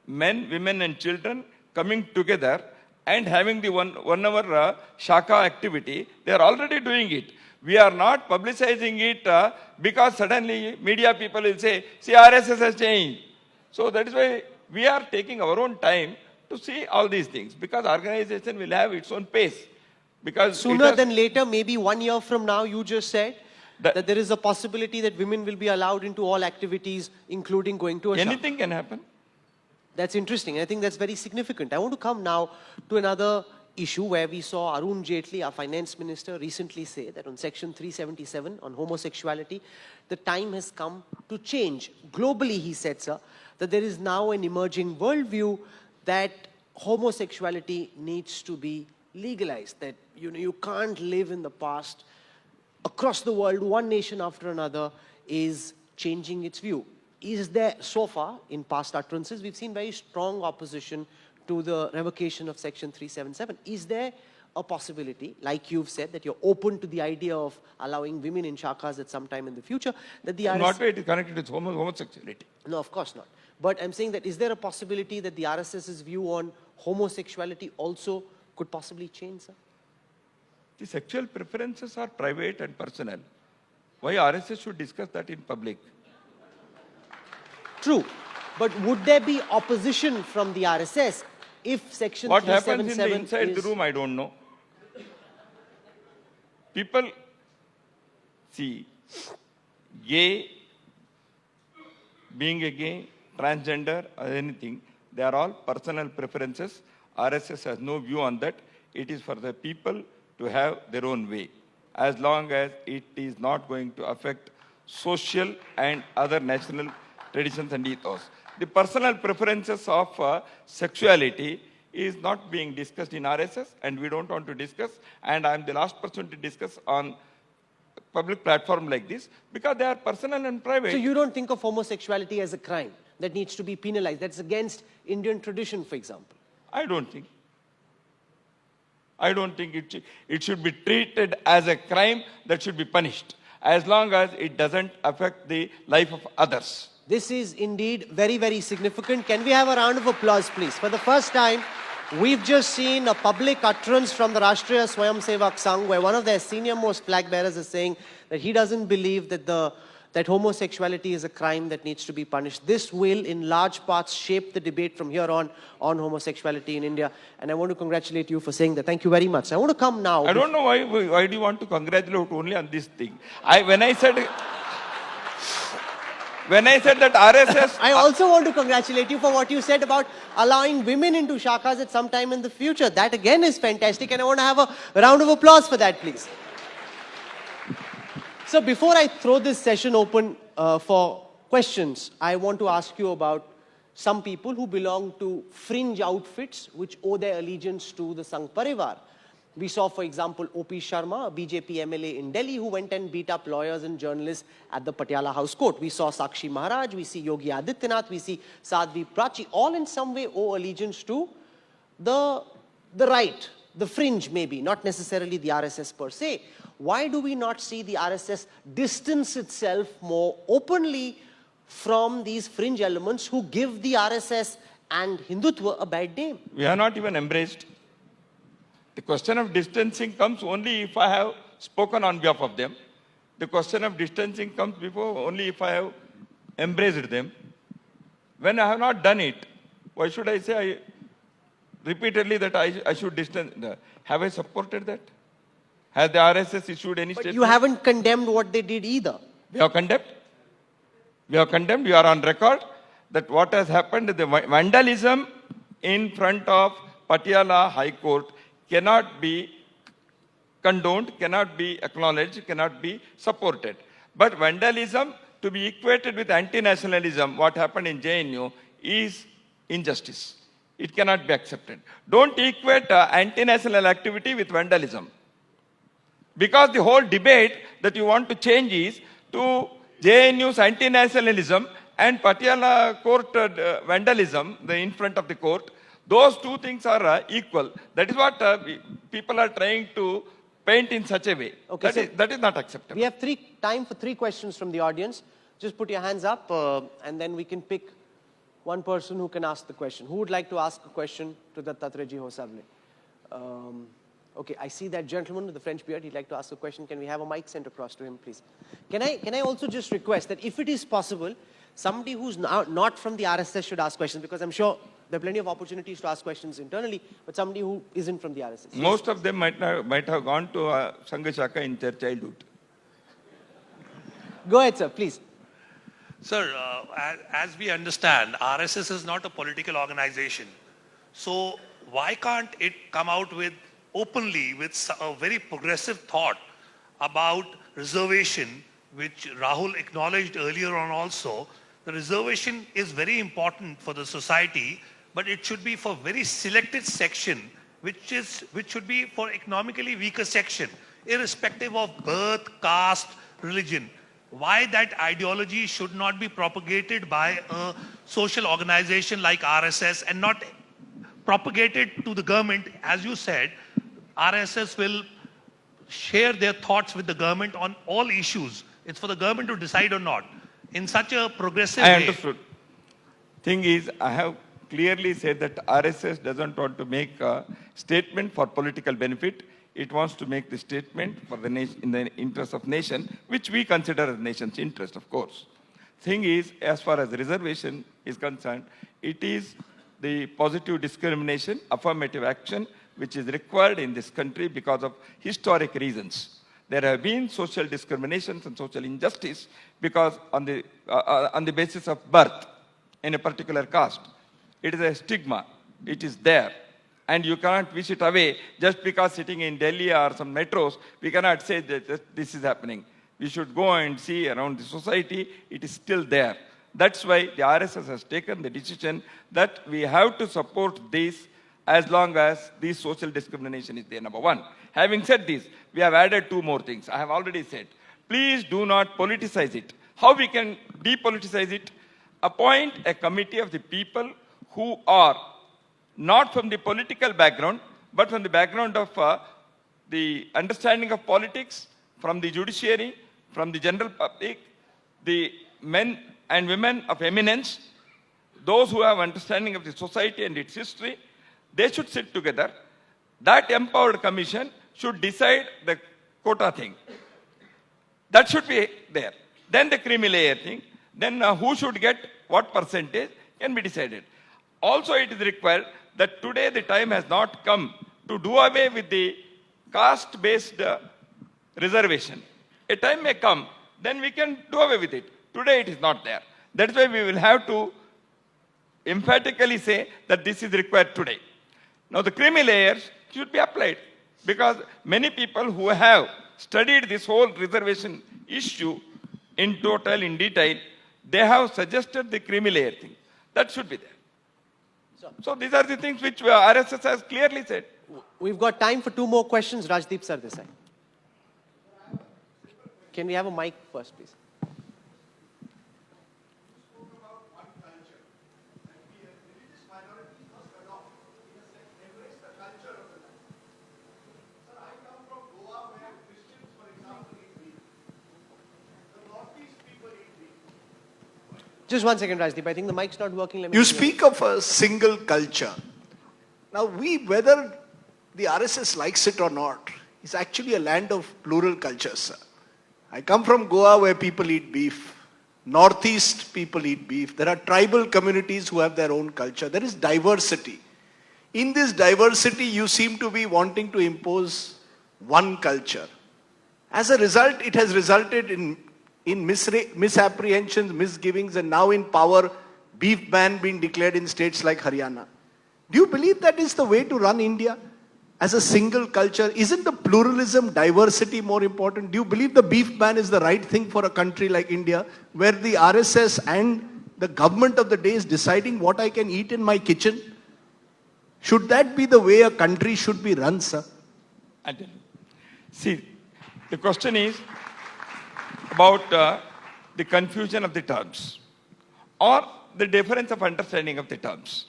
men, women and children coming together and having the one hour shaka activity. They are already doing it. We are not publicizing it because suddenly media people will say, see, RSS has changed. So that is why we are taking our own time to see all these things, because organization will have its own pace. Because sooner than later, maybe 1 year from now, you just said that there is a possibility that women will be allowed into all activities, including going to a shop. anything can happen. That's interesting. I think that's very significant. I want to come now to another issue where we saw Arun Jaitley, our finance minister, recently say that on Section 377 on homosexuality, the time has come to change. Globally, he said, sir, that there is now an emerging worldview that homosexuality needs to be legalized, that you can't live in the past. Across the world, one nation after another is changing its view. Is there, so far, in past utterances, we've seen very strong opposition to the revocation of Section 377. Is there a possibility, like you've said, that you're open to the idea of allowing women in shakas at some time in the future, that the RSS... Not way it is connected with homosexuality. No, of course not. But I'm saying that is there a possibility that the RSS's view on homosexuality also could possibly change, sir? The sexual preferences are private and personal. Why RSS should discuss that in public? True. But would there be opposition from the RSS if Section 377 What happens in the inside is... the room, I don't know. People see gay, being a gay, transgender, or anything, they are all personal preferences. RSS has no view on that. It is for the people to have their own way, as long as it is not going to affect social and other national traditions and ethos. The personal preferences of sexuality is not being discussed in RSS, and we don't want to discuss, and I'm the last person to discuss on public platform like this, because they are personal and private. So you don't think of homosexuality as a crime? that needs to be penalized, that's against Indian tradition, for example? I don't think. I don't think it should be treated as a crime that should be punished, as long as it doesn't affect the life of others. This is indeed very, very significant. Can we have a round of applause, please? For the first time, we've just seen a public utterance from the Rashtriya Swayamsevak Sangh, where one of their senior-most flag bearers is saying that he doesn't believe that that homosexuality is a crime that needs to be punished. This will, in large parts, shape the debate from here on homosexuality in India. And I want to congratulate you for saying that. Thank you very much. I want to come now. I don't know why do you want to congratulate only on this thing. When I said that RSS... I also want to congratulate you for what you said about allowing women into shakhas at some time in the future. That again is fantastic, and I want to have a round of applause for that, please. So before I throw this session open for questions, I want to ask you about some people who belong to fringe outfits which owe their allegiance to the Sangh Parivar. We saw, for example, O.P. Sharma, a BJP MLA in Delhi, who went and beat up lawyers and journalists at the Patiala House Court. We saw Sakshi Maharaj, we see Yogi Adityanath, we see Sadhvi Prachi, all in some way owe allegiance to the right, the fringe maybe, not necessarily the RSS per se. Why do we not see the RSS distance itself more openly from these fringe elements who give the RSS and Hindutva a bad name? We have not even embraced. The question of distancing comes only if I have spoken on behalf of them. The question of distancing comes before only if I have embraced them. When I have not done it, why should I say repeatedly that I should distance? Have I supported that? Has the RSS issued any statement? But you haven't condemned what they did either. We have condemned. We have condemned. We are on record that what has happened, the vandalism in front of Patiala High Court cannot be condoned, cannot be acknowledged, cannot be supported. But vandalism, to be equated with anti-nationalism, what happened in JNU, is injustice. It cannot be accepted. Don't equate anti-national activity with vandalism. Because the whole debate that you want to change is to JNU's anti-nationalism and Patiala court vandalism, in front of the court. Those two things are equal. That is what people are trying to paint in such a way. Okay, That is not acceptable. We have time for 3 questions from the audience. Just put your hands up and then we can pick one person who can ask the question. Who would like to ask a question to Dattatreya Hosavle? Okay, I see that gentleman with the French beard. He'd like to ask a question. Can we have a mic sent across to him, please? Can I also just request that if it is possible, somebody who's not from the RSS should ask questions, because I'm sure there are plenty of opportunities to ask questions internally, but somebody who isn't from the RSS. Most of them might have gone to Sangha Shaka in their childhood. Go ahead, sir, please. Sir, as we understand, RSS is not a political organization. So why can't it come out with openly with a very progressive thought about reservation, which Rahul acknowledged earlier on also? The reservation is very important for the society, but it should be for very selected section, which should be for economically weaker section, irrespective of birth, caste, religion. Why that ideology should not be propagated by a social organization like RSS and not propagated to the government? As you said, RSS will share their thoughts with the government on all issues. It's for the government to decide or not. In such a progressive way. I understood. Thing is, I have clearly said that RSS doesn't want to make a statement for political benefit. It wants to make the statement for the nation, in the interest of nation, which we consider as nation's interest, of course. Thing is, as far as reservation is concerned, it is the positive discrimination, affirmative action, which is required in this country because of historic reasons. There have been social discriminations and social injustice because on the basis of birth in a particular caste. It is a stigma. It is there. And you cannot wish it away just because sitting in Delhi or some metros, we cannot say that this is happening. We should go and see around the society, it is still there. That's why the RSS has taken the decision that we have to support this as long as this social discrimination is there, number one. Having said this, we have added 2 more things. I have already said, please do not politicize it. How we can depoliticize it? appoint a committee of the people who are not from the political background, but from the background of the understanding of politics, from the judiciary, from the general public, the men and women of eminence, those who have understanding of the society and its history, they should sit together. That empowered commission should decide the quota thing. That should be there. Then the creamy layer thing. Then who should get what percentage can be decided. Also, it is required that today the time has not come to do away with the caste-based reservation. A time may come, then we can do away with it. Today it is not there. That's why we will have to emphatically say that this is required today. Now the creamy layers should be applied because many people who have studied this whole reservation issue in total, in detail, they have suggested the creamy layer thing. That should be there. So these are the things which RSS has clearly said. We've got time for 2 more questions. Rajdeep sir, this side. Can we have a mic first, please? Just 1 second, Rajdeep. I think the mic's not working. Let me You speak of a single culture. Now, whether the RSS likes it or not, is actually a land of plural cultures, sir. I come from Goa where people eat beef. Northeast people eat beef. There are tribal communities who have their own culture. There is diversity. In this diversity, you seem to be wanting to impose one culture. As a result, it has resulted in misapprehensions, misgivings, and now in power, beef ban being declared in states like Haryana. Do you believe that is the way to run India? As a single culture, isn't the pluralism, diversity more important? Do you believe the beef ban is the right thing for a country like India, where the RSS and the government of the day is deciding what I can eat in my kitchen? Should that be the way a country should be run, sir? I tell you. See, the question is about the confusion of the terms or the difference of understanding of the terms.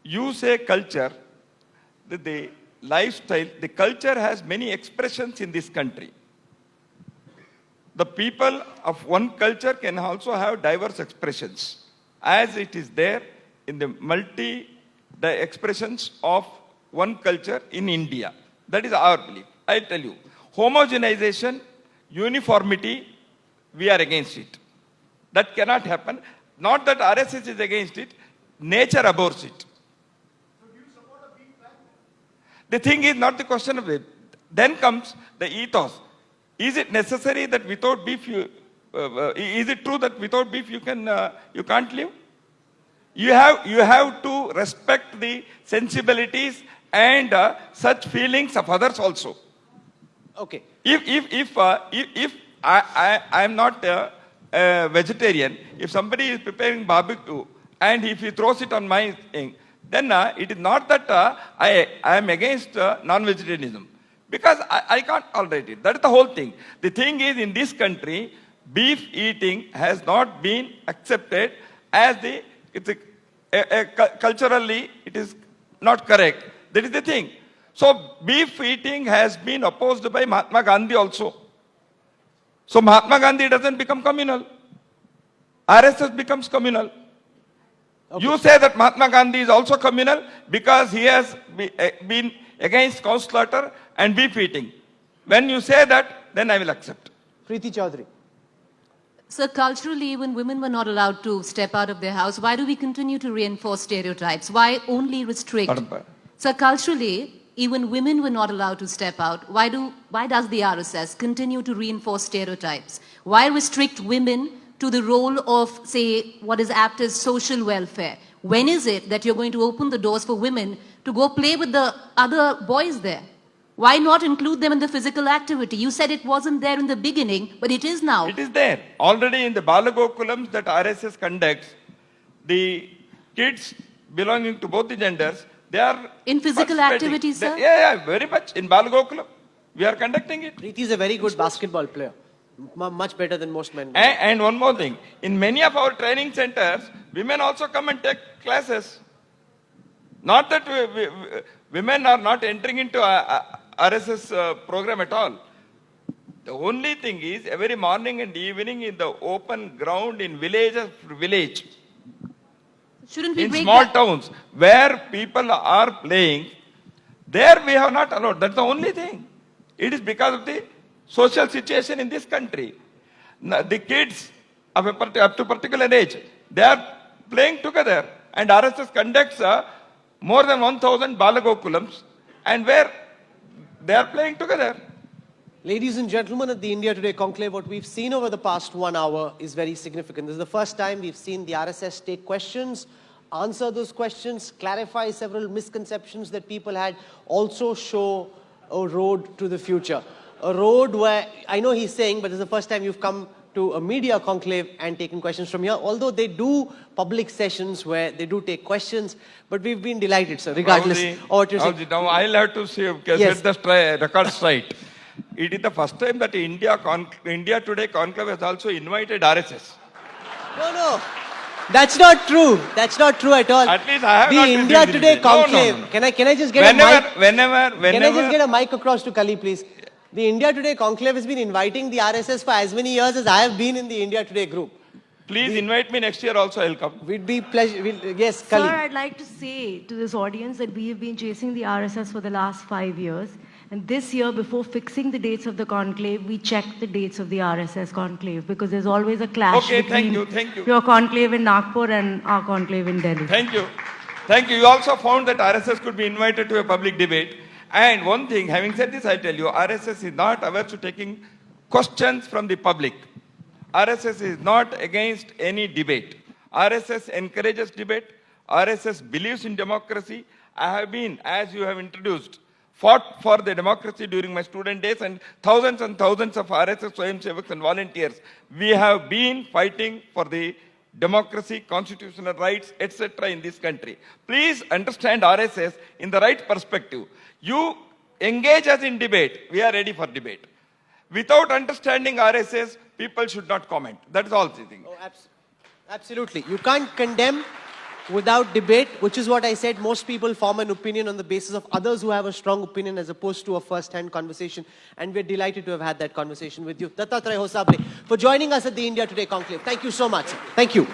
You say culture, the lifestyle, the culture has many expressions in this country. The people of one culture can also have diverse expressions, as it is there in the expressions of one culture in India. That is our belief. I tell you, homogenization, uniformity, we are against it. That cannot happen. Not that RSS is against it, nature abhors it. The thing is not the question of it. Then comes the ethos. Is it necessary that without beef is it true that without beef you can't live? You have to respect the sensibilities and such feelings of others also. Okay. If I am not a vegetarian, if somebody is preparing barbecue and if he throws it on my thing, then it is not that I am against non-vegetarianism. Because I can't tolerate it. That is the whole thing. The thing is, in this country, beef eating has not been accepted as culturally it is not correct. That is the thing. So beef eating has been opposed by Mahatma Gandhi also. So Mahatma Gandhi doesn't become communal. RSS becomes communal. Okay. You say that Mahatma Gandhi is also communal because he has been against cow slaughter and beef eating. When you say that, then I will accept. Preeti Chaudhary. So culturally, when women were not allowed to step out of their house, why do we continue to reinforce stereotypes? Why only restrict? So culturally, even women were not allowed to step out. Why does the RSS continue to reinforce stereotypes? Why restrict women to the role of, say, what is apt as social welfare? When is it that you're going to open the doors for women to go play with the other boys there? Why not include them in the physical activity? You said it wasn't there in the beginning, but it is now. It is there. Already in the Balagokulams that RSS conducts, the kids belonging to both the genders, they are in physical activities, sir? Yeah, very much. In Balagokulam, we are conducting it. Preeti is a very good basketball player. Much better than most men. And one more thing, in many of our training centers, women also come and take classes. Not that women are not entering into RSS program at all. The only thing is every morning and evening in the open ground in village after village, Shouldn't we in break small that? towns where people are playing, there we have not allowed. That's the only thing. It is because of the social situation in this country. Now, the kids of up to particular age, they are playing together, and RSS conducts more than 1,000 Balagokulams, and where they are playing together. Ladies and gentlemen, at the India Today conclave, what we've seen over the past 1 hour is very significant. This is the first time we've seen the RSS take questions, answer those questions, clarify several misconceptions that people had, also show a road to the future. A road where, I know he's saying, but this is the first time you've come to a media conclave and taken questions from here, although they do public sessions where they do take questions, but we've been delighted, sir, regardless of what you're saying. Now I'll have to say, Yes. set the record straight. It is the first time that India Today conclave has also invited RSS. No. That's not true. That's not true at all. At least I have the not India received Today it. No, conclave. no. Can I just get a mic? Whenever. Can I just get a mic across to Kali, please? The India Today conclave has been inviting the RSS for as many years as I have been in the India Today group. Please invite me next year also, I'll come. We'd be pleasure. Yes, Sir, Kali. I'd like to say to this audience that we have been chasing the RSS for the last 5 years. And this year, before fixing the dates of the conclave, we checked the dates of the RSS conclave because there's always a clash Okay, between thank you. your conclave in Nagpur and our conclave in Delhi. Thank you. You also found that RSS could be invited to a public debate. And one thing, having said this, I tell you, RSS is not averse to taking questions from the public. RSS is not against any debate. RSS encourages debate. RSS believes in democracy. I have been, as you have introduced, fought for the democracy during my student days, and thousands of RSS Swayamsevaks and volunteers. We have been fighting for the democracy, constitutional rights, etc. in this country. Please understand RSS in the right perspective. You engage us in debate, we are ready for debate. Without understanding RSS, people should not comment. That is all the thing. Oh, absolutely. You can't condemn without debate, which is what I said. Most people form an opinion on the basis of others who have a strong opinion as opposed to a first-hand conversation. And we're delighted to have had that conversation with you. Dattatreya Hosabre, for joining us at the India Today conclave. Thank you so much. Thank you.